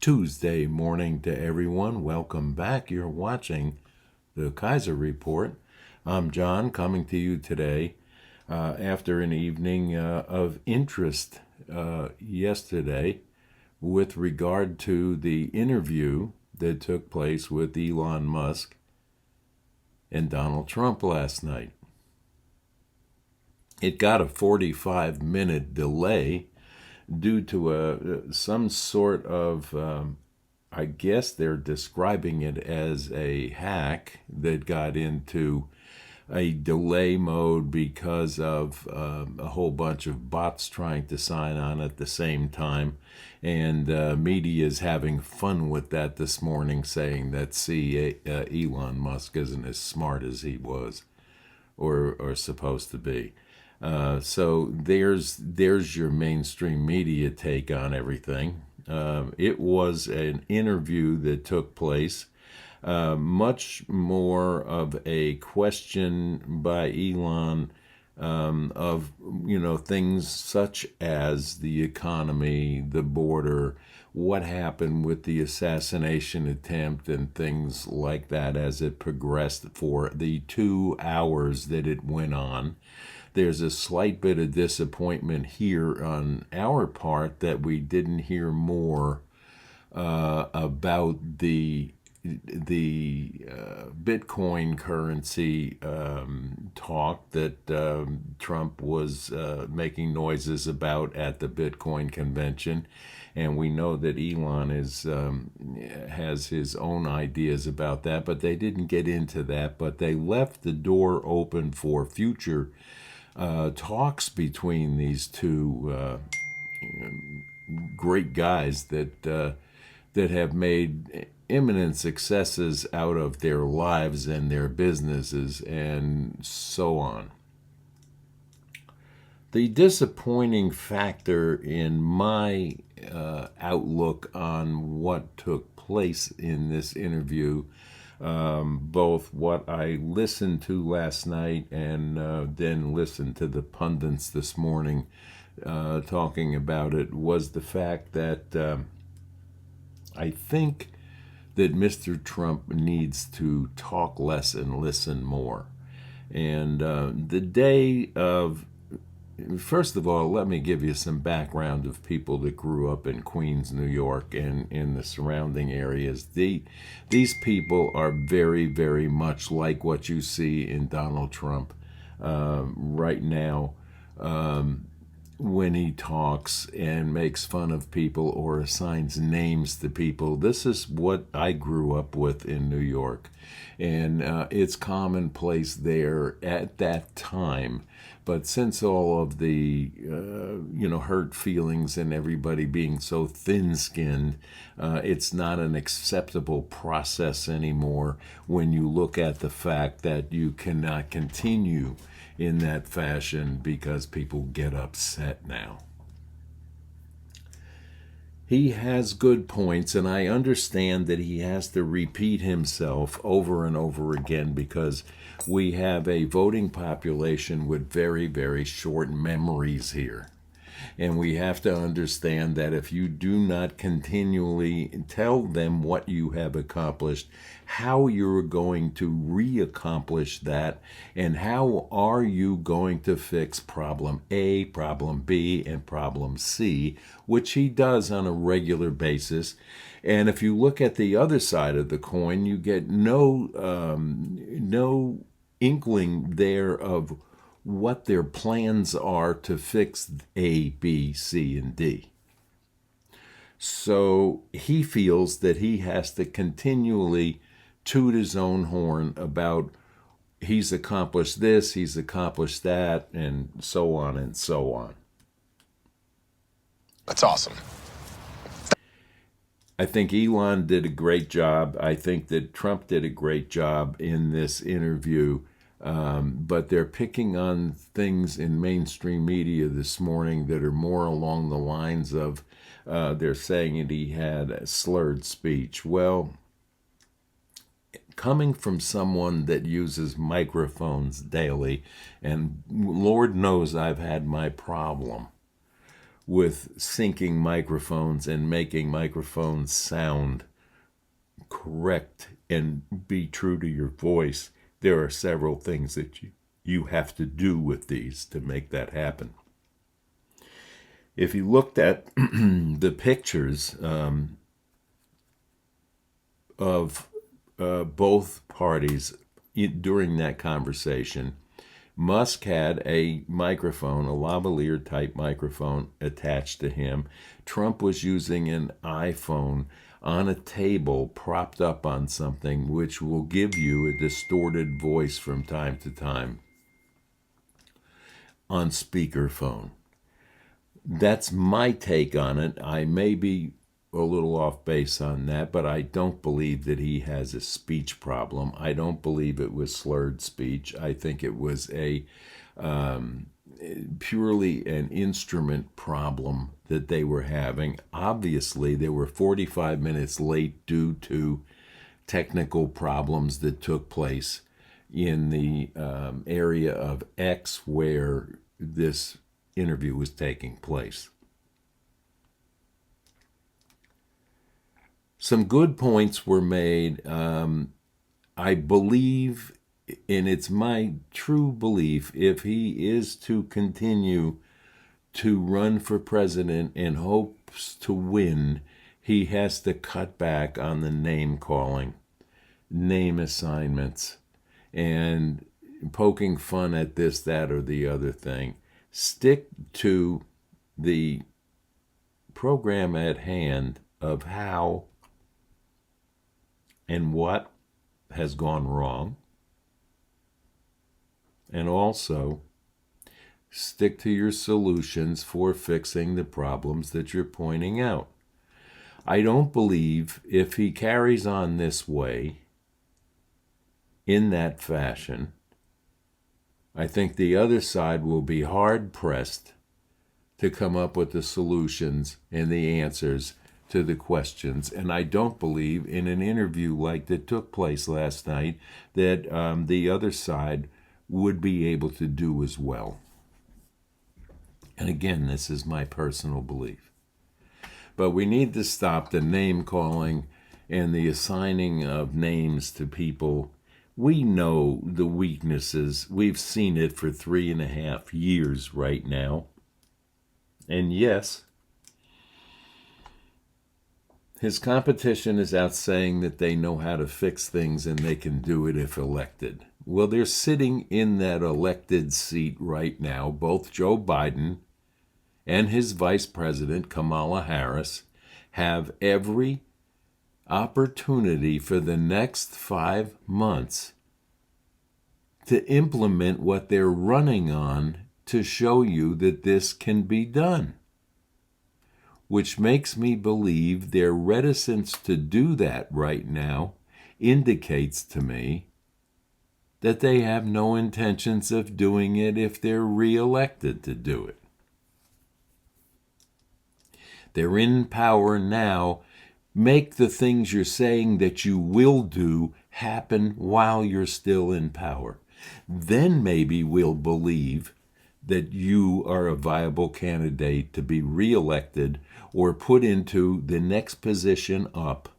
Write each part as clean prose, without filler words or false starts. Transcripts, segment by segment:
Tuesday morning to everyone. Welcome back. You're watching the Kaiser Report. I'm John, coming to you today after an evening of interest yesterday with regard to the interview that took place with Elon Musk and Donald Trump last night. It got a 45-minute delay due to some sort of, I guess they're describing it as a hack that got into a delay mode because of a whole bunch of bots trying to sign on at the same time. And media is having fun with that this morning, saying that, Elon Musk isn't as smart as he was or supposed to be. So there's your mainstream media take on everything. It was an interview that took place, much more of a question by Elon of things such as the economy, the border, what happened with the assassination attempt, and things like that as it progressed for the 2 hours that it went on. There's a slight bit of disappointment here on our part that we didn't hear more about the Bitcoin currency talk that Trump was making noises about at the Bitcoin convention. And we know that Elon has his own ideas about that, but they didn't get into that. But they left the door open for future talks between these two great guys that have made imminent successes out of their lives and their businesses and so on. The disappointing factor in my outlook on what took place in this interview, both what I listened to last night and then listened to the pundits this morning talking about it, was the fact that I think that Mr. Trump needs to talk less and listen more. And the day of, first of all, let me give you some background of people that grew up in Queens, New York, and in the surrounding areas. These people are very, very much like what you see in Donald Trump right now. When he talks and makes fun of people or assigns names to people. This is what I grew up with in New York. And it's commonplace there at that time. But since all of the, hurt feelings and everybody being so thin-skinned, it's not an acceptable process anymore when you look at the fact that you cannot continue in that fashion because people get upset now. He has good points, and I understand that he has to repeat himself over and over again because we have a voting population with very, very short memories here. And we have to understand that if you do not continually tell them what you have accomplished, how you're going to re-accomplish that, and how are you going to fix problem A, problem B, and problem C, which he does on a regular basis. And if you look at the other side of the coin, you get no inkling there of what their plans are to fix A, B, C, and D. So he feels that he has to continually toot his own horn about he's accomplished this, he's accomplished that, and so on and so on. That's awesome. I think Elon did a great job. I think that Trump did a great job in this interview. But they're picking on things in mainstream media this morning that are more along the lines of they're saying that he had a slurred speech. Well, coming from someone that uses microphones daily, and Lord knows I've had my problem with syncing microphones and making microphones sound correct and be true to your voice, there are several things that you have to do with these to make that happen. If you looked at the pictures of both parties during that conversation, Musk had a microphone, a lavalier type microphone attached to him. Trump was using an iPhone on a table propped up on something, which will give you a distorted voice from time to time on speakerphone. That's my take on it. I may be a little off base on that, but I don't believe that he has a speech problem. I don't believe it was slurred speech. I think it was a purely an instrument problem that they were having. Obviously, they were 45 minutes late due to technical problems that took place in the area of X where this interview was taking place. Some good points were made. I believe, and it's my true belief, if he is to continue to run for president and hopes to win, he has to cut back on the name calling, name assignments, and poking fun at this, that, or the other thing. Stick to the program at hand of how and what has gone wrong, and also stick to your solutions for fixing the problems that you're pointing out. I don't believe if he carries on this way, in that fashion, I think the other side will be hard-pressed to come up with the solutions and the answers to the questions. And I don't believe in an interview like that took place last night that the other side would be able to do as well. And again, this is my personal belief. But we need to stop the name calling and the assigning of names to people. We know the weaknesses. We've seen it for 3.5 years right now. And yes, his competition is out saying that they know how to fix things and they can do it if elected. Well, they're sitting in that elected seat right now. Both Joe Biden and his vice president, Kamala Harris, have every opportunity for the next 5 months to implement what they're running on to show you that this can be done. Which makes me believe their reticence to do that right now indicates to me that they have no intentions of doing it if they're reelected to do it. They're in power now. Make the things you're saying that you will do happen while you're still in power. Then maybe we'll believe that you are a viable candidate to be reelected or put into the next position up,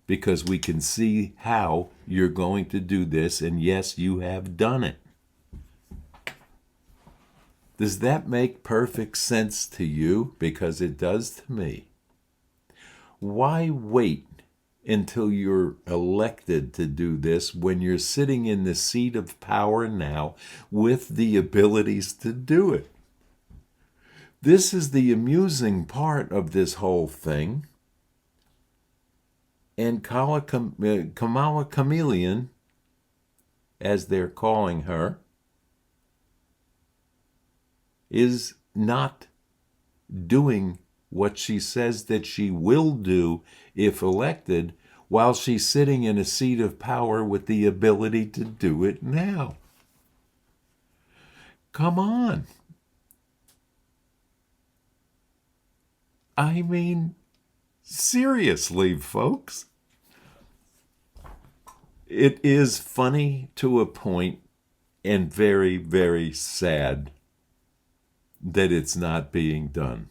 because we can see how you're going to do this, and yes, you have done it. Does that make perfect sense to you? Because it does to me. Why wait until you're elected to do this when you're sitting in the seat of power now with the abilities to do it? This is the amusing part of this whole thing. And Kamala Chameleon, as they're calling her, is not doing what she says that she will do if elected, while she's sitting in a seat of power with the ability to do it now. Come on. I mean, seriously, folks. It is funny to a point and very, very sad that it's not being done.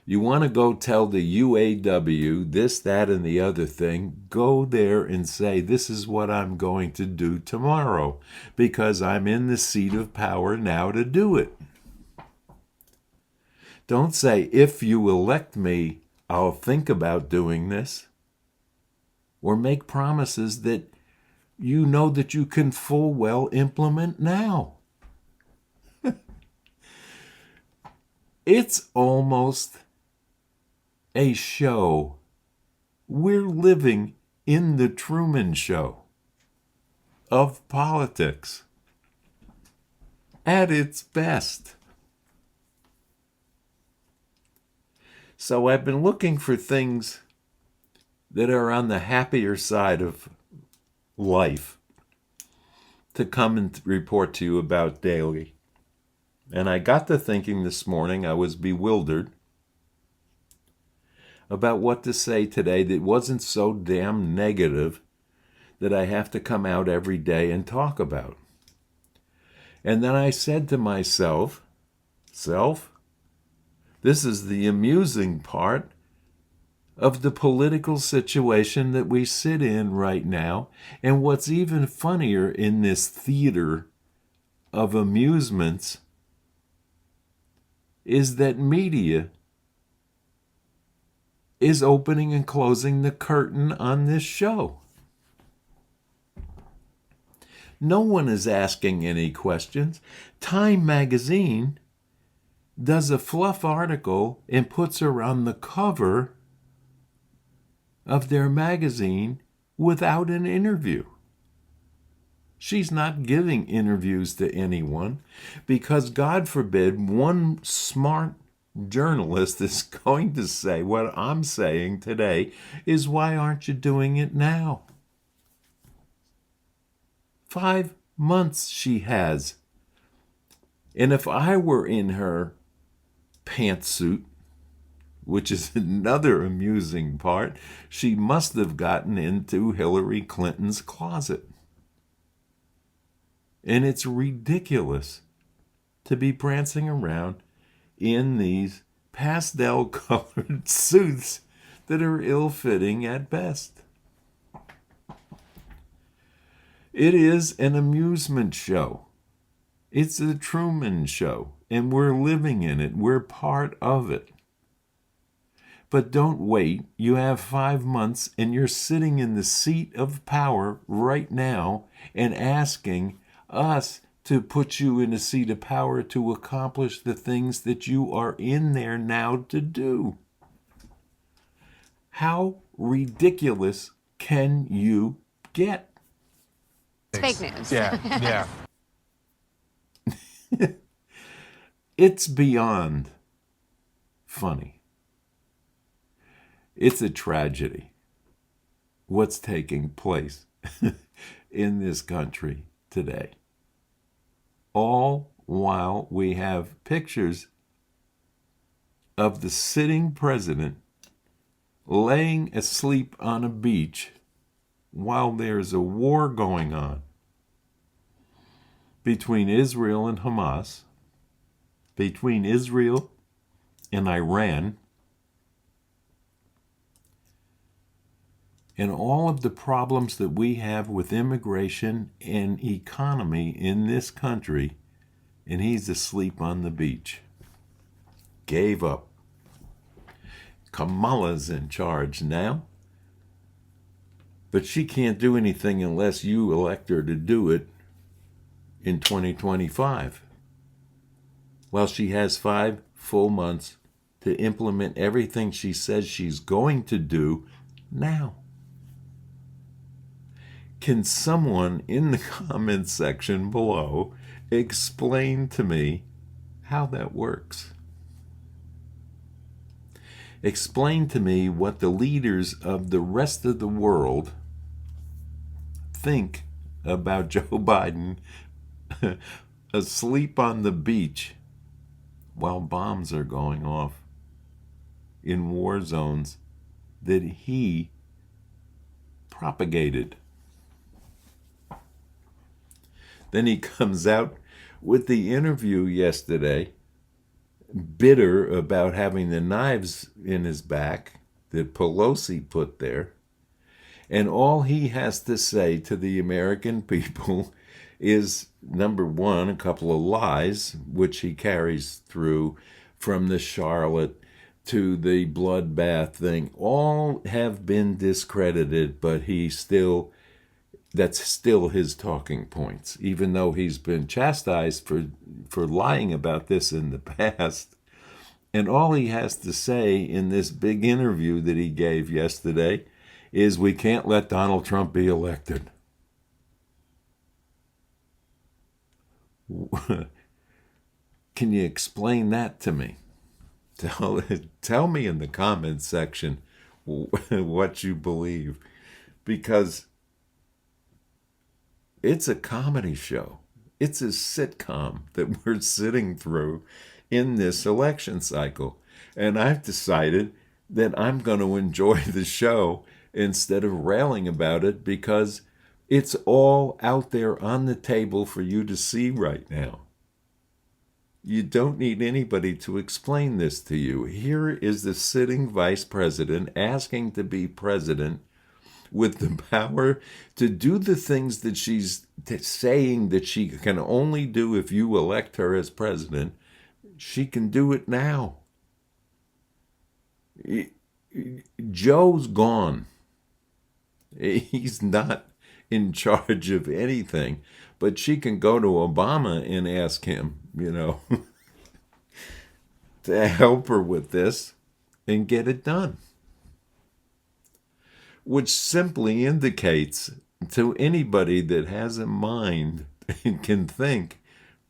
You want to go tell the UAW this, that, and the other thing, go there and say, this is what I'm going to do tomorrow because I'm in the seat of power now to do it. Don't say, if you elect me, I'll think about doing this. Or make promises that you know that you can full well implement now. It's almost a show. We're living in the Truman Show of politics at its best. So I've been looking for things that are on the happier side of life to come and report to you about daily. And I got to thinking this morning, I was bewildered about what to say today that wasn't so damn negative that I have to come out every day and talk about. And then I said to myself, this is the amusing part of the political situation that we sit in right now. And what's even funnier in this theater of amusements is that media is opening and closing the curtain on this show. No one is asking any questions. Time magazine does a fluff article and puts her on the cover of their magazine without an interview. She's not giving interviews to anyone because, God forbid, one smart journalist is going to say what I'm saying today is, why aren't you doing it now? 5 months she has. And if I were in her pantsuit, which is another amusing part, she must have gotten into Hillary Clinton's closet. And it's ridiculous to be prancing around in these pastel-colored suits that are ill-fitting at best. It is an amusement show. It's the Truman Show, and we're living in it. We're part of it. But don't wait. You have 5 months, and you're sitting in the seat of power right now and asking us to put you in a seat of power to accomplish the things that you are in there now to do. How ridiculous can you get? It's fake news. Yeah. It's beyond funny. It's a tragedy what's taking place in this country today. All while we have pictures of the sitting president laying asleep on a beach while there's a war going on between Israel and Hamas, between Israel and Iran, and all of the problems that we have with immigration and economy in this country, and he's asleep on the beach. Gave up. Kamala's in charge now, but she can't do anything unless you elect her to do it in 2025. Well, she has 5 full months to implement everything she says she's going to do now. Can someone in the comments section below explain to me how that works? Explain to me what the leaders of the rest of the world think about Joe Biden asleep on the beach while bombs are going off in war zones that he propagated. Then he comes out with the interview yesterday, bitter about having the knives in his back that Pelosi put there. And all he has to say to the American people is, number one, a couple of lies, which he carries through from the Charlotte to the bloodbath thing. All have been discredited, but that's still his talking points, even though he's been chastised for lying about this in the past. And all he has to say in this big interview that he gave yesterday is, we can't let Donald Trump be elected. Can you explain that to me? Tell me in the comments section what you believe, because it's a comedy show. It's a sitcom that we're sitting through in this election cycle. And I've decided that I'm going to enjoy the show instead of railing about it, because it's all out there on the table for you to see right now. You don't need anybody to explain this to you. Here is the sitting vice president asking to be president, with the power to do the things that she's saying that she can only do if you elect her as president. She can do it now. Joe's gone. He's not in charge of anything, but she can go to Obama and ask him, to help her with this and get it done. Which simply indicates to anybody that has a mind and can think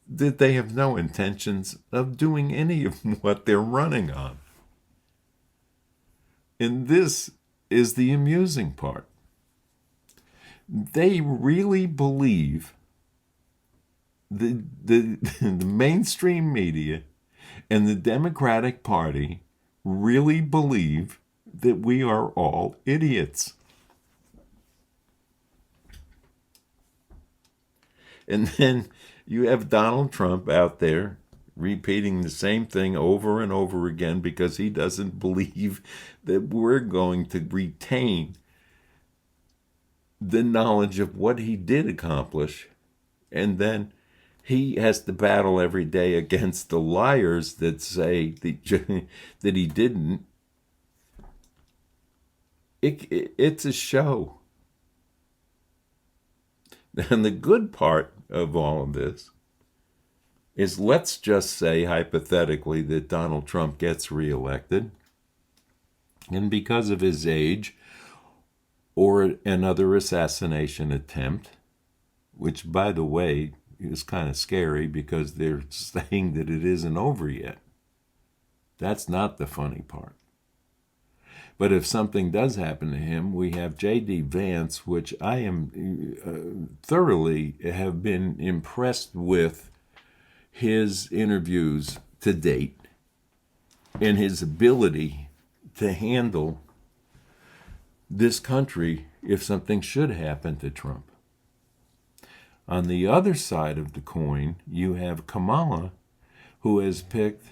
that they have no intentions of doing any of what they're running on. And this is the amusing part. They really believe, the mainstream media and the Democratic Party really believe that we are all idiots. And then you have Donald Trump out there repeating the same thing over and over again, because he doesn't believe that we're going to retain the knowledge of what he did accomplish. And then he has to battle every day against the liars that say that he didn't. It's a show. And the good part of all of this is, let's just say hypothetically that Donald Trump gets reelected, and because of his age or another assassination attempt, which, by the way, is kind of scary because they're saying that it isn't over yet. That's not the funny part. But if something does happen to him, we have J.D. Vance, which I am thoroughly have been impressed with his interviews to date and his ability to handle this country if something should happen to Trump. On the other side of the coin, you have Kamala, who has picked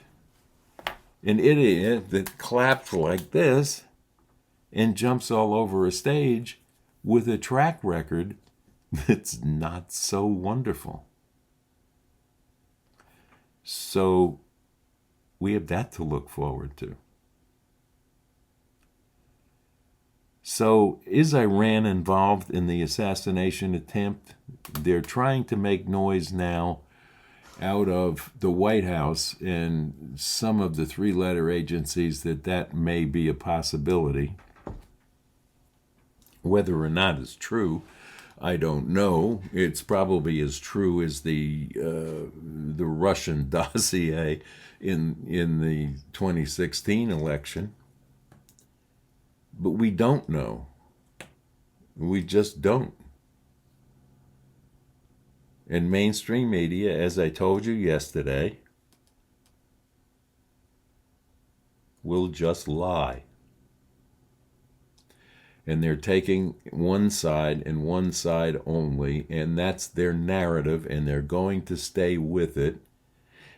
an idiot that claps like this and jumps all over a stage with a track record that's not so wonderful. So we have that to look forward to. So is Iran involved in the assassination attempt? They're trying to make noise now out of the White House and some of the three-letter agencies that may be a possibility. Whether or not it's true, I don't know. It's probably as true as the Russian dossier in the 2016 election. But we don't know. We just don't. And mainstream media, as I told you yesterday, will just lie. And they're taking one side and one side only, and that's their narrative, and they're going to stay with it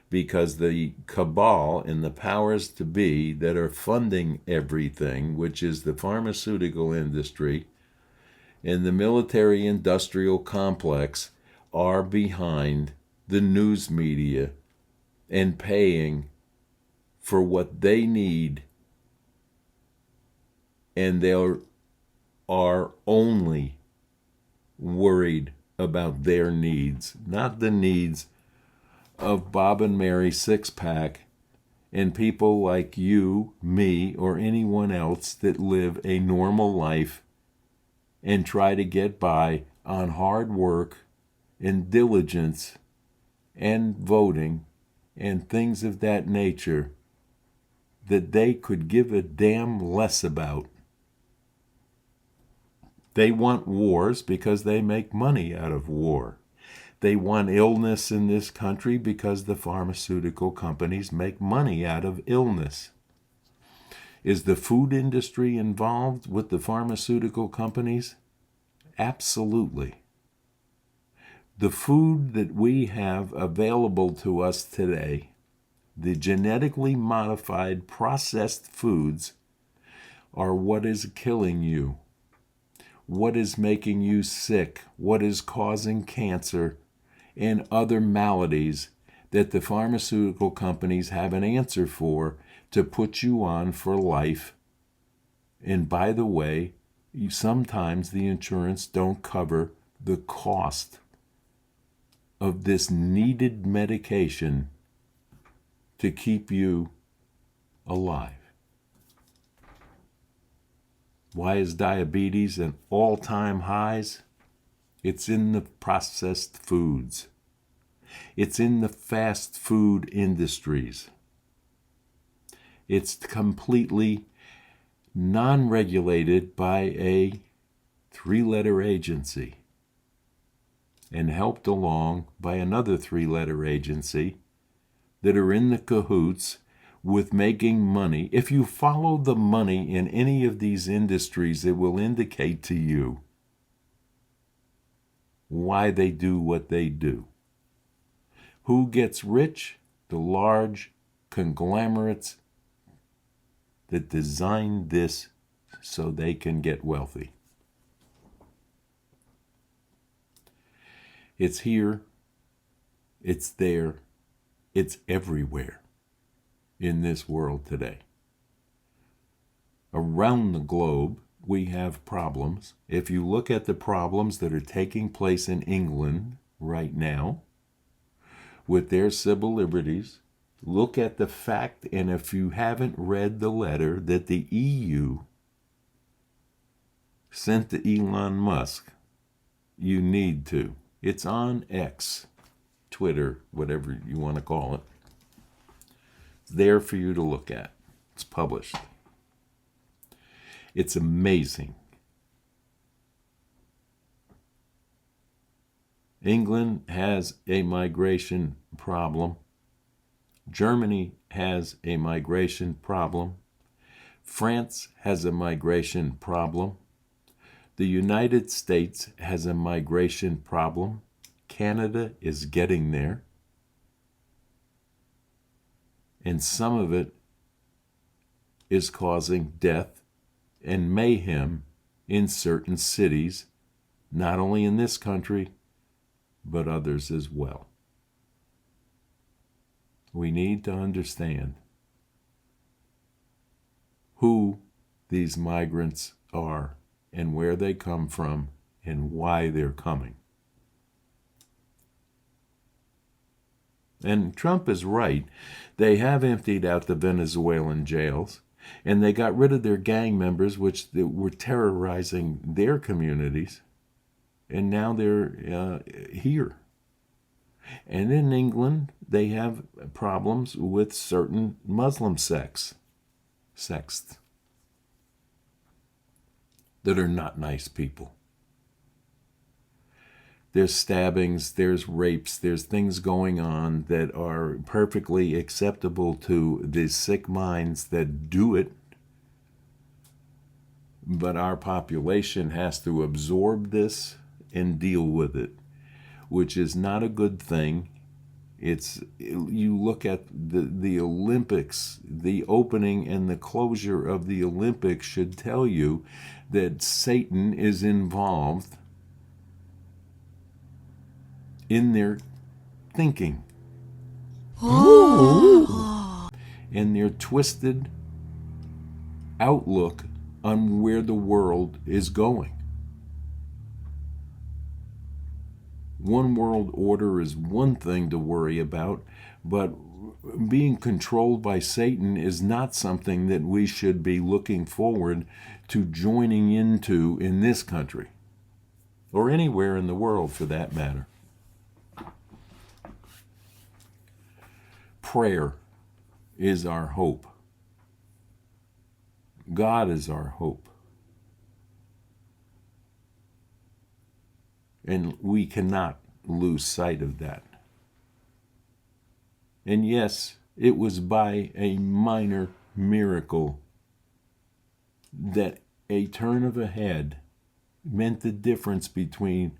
because the cabal and the powers to be that are funding everything, which is the pharmaceutical industry and the military-industrial complex, are behind the news media and paying for what they need, and they are only worried about their needs, not the needs of Bob and Mary six-pack and people like you, me, or anyone else that live a normal life and try to get by on hard work and diligence and voting and things of that nature that they could give a damn less about. They want wars because they make money out of war. They want illness in this country because the pharmaceutical companies make money out of illness. Is the food industry involved with the pharmaceutical companies? Absolutely. The food that we have available to us today, the genetically modified processed foods, are what is killing you, what is making you sick, what is causing cancer and other maladies that the pharmaceutical companies have an answer for to put you on for life. And by the way, sometimes the insurance don't cover the cost of this needed medication to keep you alive. Why is diabetes at all-time highs? It's in the processed foods. It's in the fast food industries. It's completely non-regulated by a three-letter agency and helped along by another three-letter agency that are in the cahoots with making money. If you follow the money in any of these industries, it will indicate to you why they do what they do. Who gets rich? The large conglomerates that designed this so they can get wealthy. It's here, it's there, it's everywhere in this world today. Around the globe, we have problems. If you look at the problems that are taking place in England right now with their civil liberties, look at the fact, and if you haven't read the letter that the EU sent to Elon Musk, you need to. It's on X, Twitter, whatever you want to call it. It's there for you to look at. It's published. It's amazing. England has a migration problem. Germany has a migration problem. France has a migration problem. The United States has a migration problem. Canada is getting there. And some of it is causing death and mayhem in certain cities, not only in this country, but others as well. We need to understand who these migrants are and where they come from and why they're coming. And Trump is right. They have emptied out the Venezuelan jails, and they got rid of their gang members, which were terrorizing their communities, and now they're here. And in England, they have problems with certain Muslim sects that are not nice people. There's stabbings, there's rapes, there's things going on that are perfectly acceptable to the sick minds that do it. But our population has to absorb this and deal with it, which is not a good thing. You look at the Olympics, the opening and the closure of the Olympics should tell you that Satan is involved in their thinking. And their twisted outlook on where the world is going. One world order is one thing to worry about, but being controlled by Satan is not something that we should be looking forward to joining into in this country, or anywhere in the world for that matter. Prayer is our hope. God is our hope. And we cannot lose sight of that. And yes, it was by a minor miracle that a turn of a head meant the difference between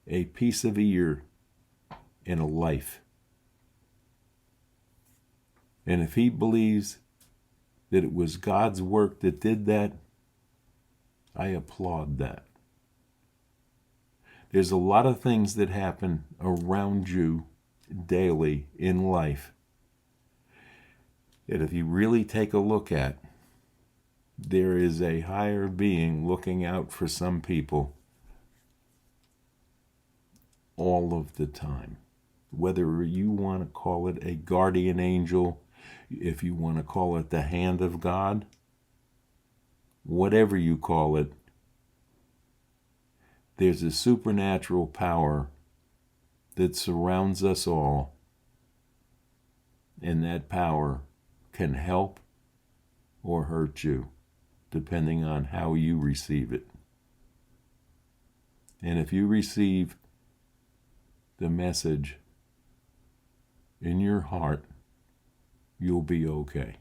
a piece of ear and a life. And if he believes that it was God's work that did that, I applaud that. There's a lot of things that happen around you daily in life that if you really take a look at, there is a higher being looking out for some people all of the time. Whether you want to call it a guardian angel, if you want to call it the hand of God, whatever you call it, there's a supernatural power that surrounds us all, and that power can help or hurt you, depending on how you receive it. And if you receive the message in your heart, you'll be okay.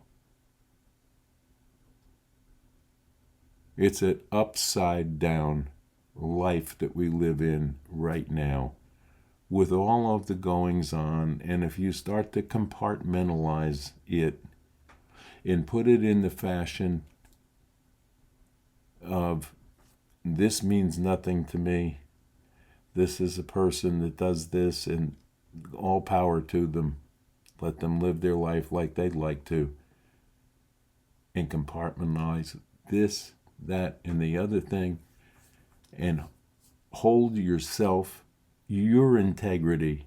It's an upside down life that we live in right now, with all of the goings on. And if you start to compartmentalize it and put it in the fashion of, this means nothing to me, this is a person that does this, and all power to them, let them live their life like they'd like to, and compartmentalize this, that, and the other thing, and hold yourself, your integrity,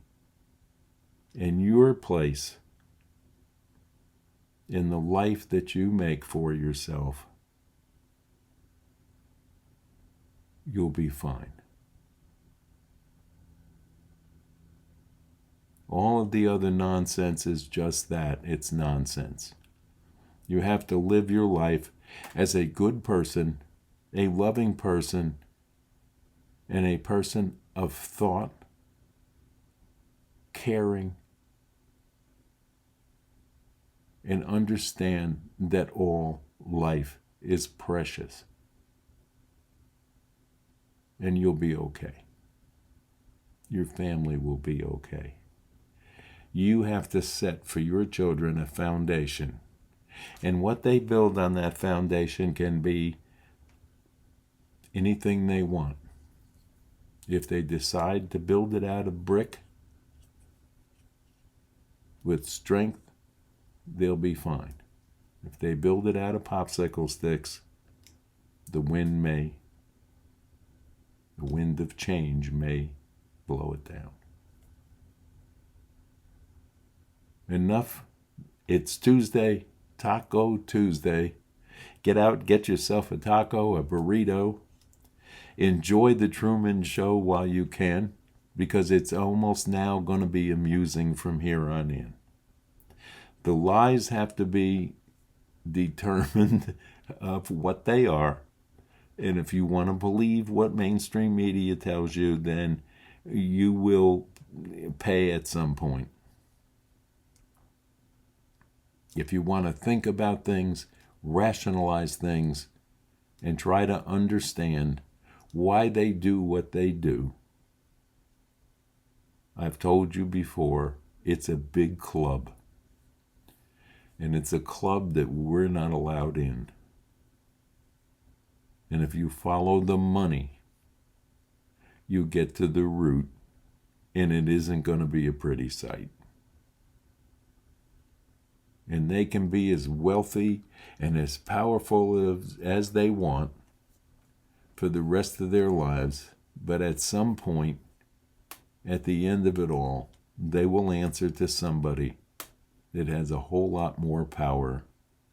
and your place in the life that you make for yourself, you'll be fine. All of the other nonsense is just that. It's nonsense. You have to live your life as a good person, a loving person, and a person of thought, caring, and understand that all life is precious. And you'll be okay. Your family will be okay. You have to set for your children a foundation. And what they build on that foundation can be anything they want. If they decide to build it out of brick with strength, they'll be fine. If they build it out of popsicle sticks, the wind of change may blow it down. Enough. It's Tuesday, Taco Tuesday. Get out, get yourself a taco, a burrito. Enjoy the Truman Show while you can, because it's almost now going to be amusing from here on in. The lies have to be determined of what they are. And if you want to believe what mainstream media tells you, then you will pay at some point. If you want to think about things, rationalize things, and try to understand why they do what they do. I've told you before, it's a big club. And it's a club that we're not allowed in. And if you follow the money, you get to the root, and it isn't going to be a pretty sight. And they can be as wealthy and as powerful as they want for the rest of their lives, but at some point, at the end of it all, they will answer to somebody that has a whole lot more power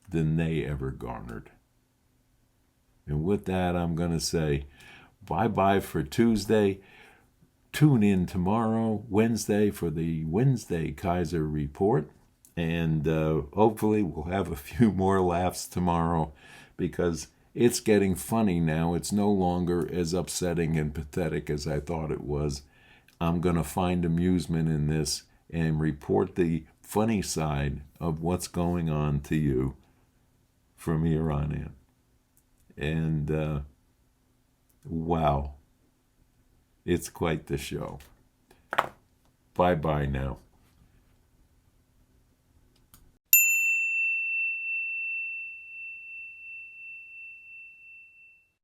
than they ever garnered. And with that, I'm going to say bye-bye for Tuesday. Tune in tomorrow, Wednesday, for the Wednesday Kaiser Report. And hopefully we'll have a few more laughs tomorrow, because it's getting funny now. It's no longer as upsetting and pathetic as I thought it was. I'm going to find amusement in this and report the funny side of what's going on to you from here on in. And wow, it's quite the show. Bye-bye now.